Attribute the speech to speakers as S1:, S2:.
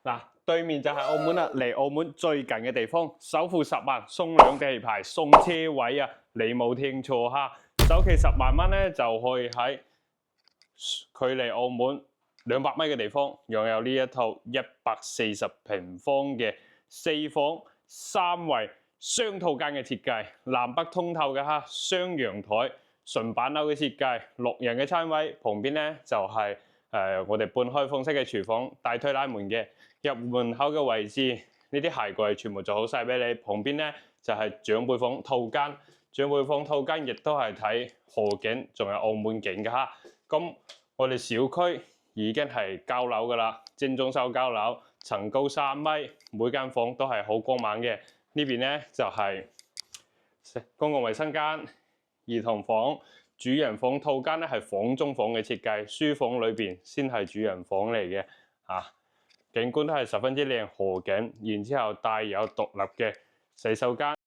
S1: 嗱，對面就係澳門啦，離澳門最近嘅地方，首付10萬送2地牌送車位啊！你冇聽錯哈，首期10萬蚊咧就可以喺距離澳門200米嘅地方，擁有呢一套140平方嘅4房3衛雙套間嘅設計，南北通透嘅哈，雙陽台，純板樓嘅設計，6人嘅餐位，旁邊咧就係、我哋半開放式嘅廚房，大推拉門嘅。入門口嘅位置，呢啲鞋櫃全部做好晒俾你。旁邊咧就係、長輩房套間，長輩房套間亦都係睇河景，仲有澳門景嘅哈。咁我哋小區已經係交樓噶啦，精裝修交樓，層高3米，每間房都係好光猛嘅。呢邊咧就係、公共衛生間、兒童房、主人房套間咧係房中房嘅設計，書房裏邊先係主人房嚟嘅啊。景觀都係十分之靚，河景，然之後帶有獨立嘅洗手間。